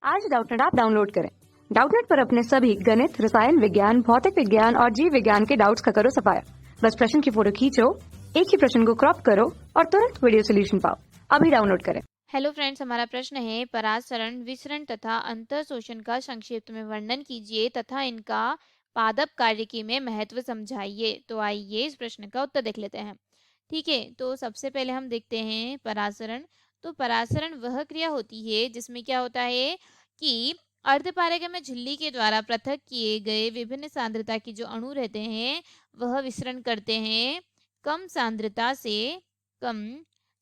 आज Doubtnut app download करें। Doubtnut पर अपने सभी गणित, रसायन विज्ञान, भौतिक विज्ञान और जीव विज्ञान के डाउट्स का करो सफाया। बस प्रश्न की फोटो खींचो, एक ही प्रश्न को क्रॉप करो और तुरंत वीडियो सोल्यूशन पाओ। अभी डाउनलोड करें। हेलो फ्रेंड्स, हमारा प्रश्न है परासरण, विसरण तथा अंतःशोषण का संक्षिप्त में वर्णन कीजिए तथा इनका पादप कार्यकी में महत्व समझाइए। तो आइए इस प्रश्न का उत्तर देख लेते हैं। ठीक है, तो सबसे पहले हम देखते हैं परासरण। तो परासरण वह क्रिया होती है जिसमें क्या होता है कि अर्धपारगम्य झिल्ली के द्वारा पृथक किए गए विभिन्न सांद्रता के जो अणु रहते हैं वह विसरण करते हैं कम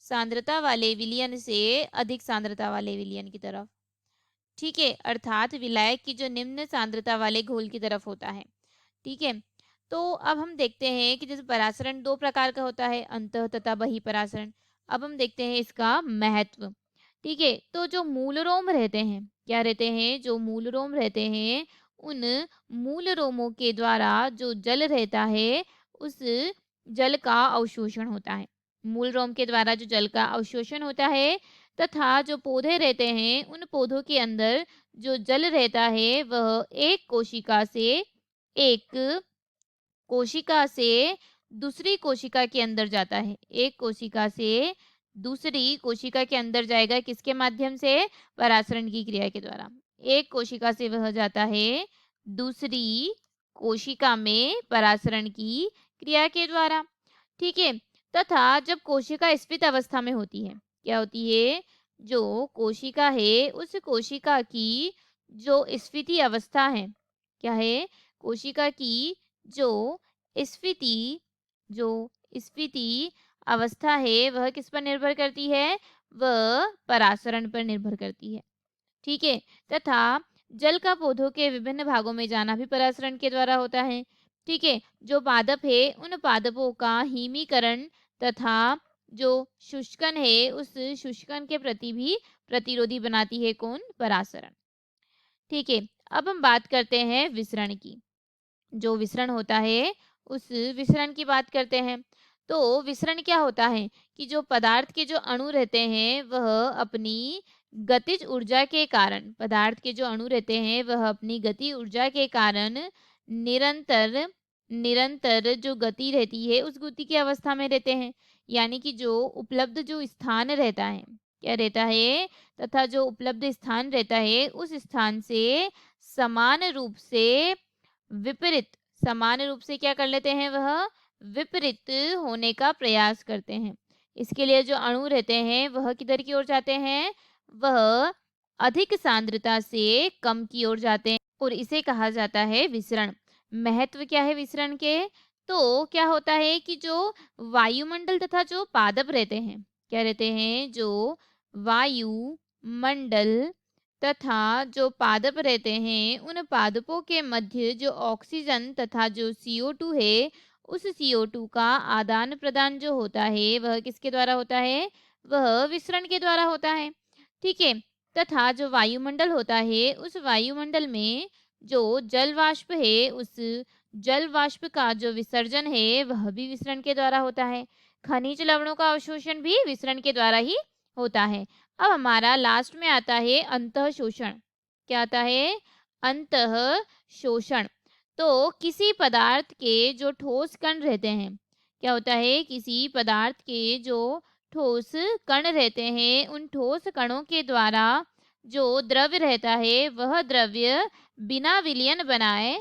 सांद्रता वाले विलयन से अधिक सांद्रता वाले विलयन की तरफ। ठीक है, अर्थात विलायक की जो निम्न सांद्रता वाले घोल की तरफ होता है। ठीक है, तो अब हम देखते हैं कि जैसे परासरण दो प्रकार का होता है, अंतः तथा बहिः परासरण। अब हम देखते हैं इसका महत्व। ठीक है, तो जो मूल रोम रहते हैं, क्या रहते हैं, जो मूल रोम रहते हैं, उन मूल रोमों के द्वारा जो जल रहता है उस जल का अवशोषण होता है। मूल रोम के द्वारा जो जल का अवशोषण होता है तथा जो पौधे रहते हैं उन पौधों के अंदर जो जल रहता है वह एक कोशिका से दूसरी कोशिका के अंदर जाता है। एक कोशिका से दूसरी कोशिका के अंदर जाएगा, किसके माध्यम से, परासरण की क्रिया के द्वारा। एक कोशिका से वह जाता है दूसरी कोशिका में परासरण की क्रिया के द्वारा। ठीक है, तथा जब कोशिका स्फीत अवस्था में होती है, क्या होती है, जो कोशिका है उस कोशिका की जो स्फीति अवस्था है, क्या है, कोशिका की जो स्फीति जो स्फीति अवस्था है वह किस पर निर्भर करती है, वह परासरण पर निर्भर करती है। ठीक है, तथा जल का पौधों के विभिन्न भागों में जाना भी परासरण के द्वारा होता है। ठीक है, जो पादप है उन पादपों का हिमीकरण तथा जो शुष्कन है उस शुष्कन के प्रति भी प्रतिरोधी बनाती है कौन, परासरण। ठीक है, अब हम बात करते हैं विसरण की। जो विसरण होता है उस विसरण की बात करते हैं। तो विसरण क्या होता है कि जो पदार्थ के जो अणु रहते हैं वह अपनी गतिज ऊर्जा के कारण, पदार्थ के जो अणु रहते हैं वह अपनी गति ऊर्जा के कारण निरंतर निरंतर जो गति रहती है उस गति की अवस्था में रहते हैं। यानी कि जो उपलब्ध जो स्थान रहता है, क्या रहता है, तथा जो उपलब्ध स्थान रहता है उस स्थान से समान रूप से विपरीत, समान रूप से क्या कर लेते हैं, वह विपरीत होने का प्रयास करते हैं। इसके लिए जो अणु रहते हैं वह किधर की ओर जाते हैं, वह अधिक सांद्रता से कम की ओर जाते हैं और इसे कहा जाता है विसरण। महत्व क्या है विसरण के, तो क्या होता है कि जो वायुमंडल तथा जो पादप रहते हैं, क्या रहते हैं, जो वायुमंडल तथा जो पादप रहते हैं उन पादपों के मध्य जो ऑक्सीजन तथा जो CO2 है उस CO2 का आदान प्रदान जो होता है वह किसके द्वारा होता है, वह विसरण के द्वारा होता है। ठीक है, तथा जो वायुमंडल होता है उस वायुमंडल में जो जल वाष्प है उस जल वाष्प का जो विसर्जन है वह भी विसरण के द्वारा होता है। खनिज लवणों का अवशोषण भी विसरण के द्वारा ही होता है। अब हमारा लास्ट में आता है अंतः शोषण। क्या आता है, अंतः शोषण। तो किसी पदार्थ के जो ठोस कण रहते हैं, क्या होता है, किसी पदार्थ के जो ठोस कण रहते हैं उन ठोस कणों के द्वारा जो द्रव्य रहता है वह द्रव्य बिना विलयन बनाए,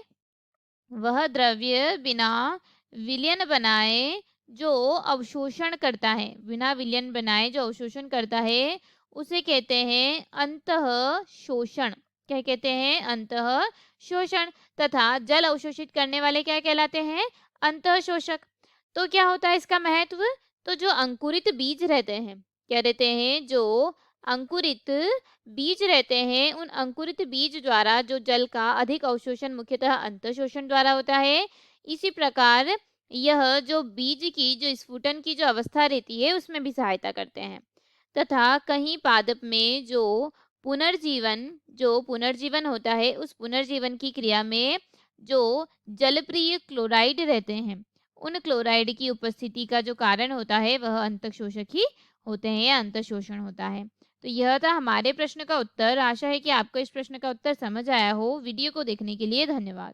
वह द्रव्य बिना विलयन बनाए जो अवशोषण करता है, बिना विलयन बनाए जो अवशोषण करता है उसे कहते हैं अंतः शोषण। क्या कहते हैं, अंतः शोषण। तथा जल अवशोषित करने वाले क्या कहलाते हैं, अंतः शोषक। तो क्या होता है इसका महत्व, तो जो अंकुरित बीज रहते हैं, क्या रहते हैं, जो अंकुरित बीज रहते हैं उन अंकुरित बीज द्वारा जो जल का अधिक अवशोषण मुख्यतः अंतःशोषण द्वारा होता है। इसी प्रकार यह जो बीज की जो स्फुटन की जो अवस्था रहती है उसमें भी सहायता करते हैं। तथा कहीं पादप में जो पुनर्जीवन होता है उस पुनर्जीवन की क्रिया में जो जलप्रिय क्लोराइड रहते हैं उन क्लोराइड की उपस्थिति का जो कारण होता है वह अंतःशोषक ही होते हैं या अंतःशोषण होता है। तो यह था हमारे प्रश्न का उत्तर। आशा है कि आपको इस प्रश्न का उत्तर समझ आया हो। वीडियो को देखने के लिए धन्यवाद।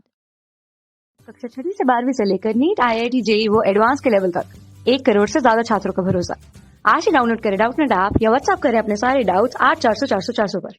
कक्षा 6वीं से 12वीं से लेकर नीट, IIT, JEE वो एडवांस के लेवल तक 1 करोड़ से ज्यादा छात्रों का भरोसा। आज ही डाउनलोड करें डाउटनेट ऐप या व्हाट्सएप करें अपने सारे डाउट्स 8400 400 400 पर।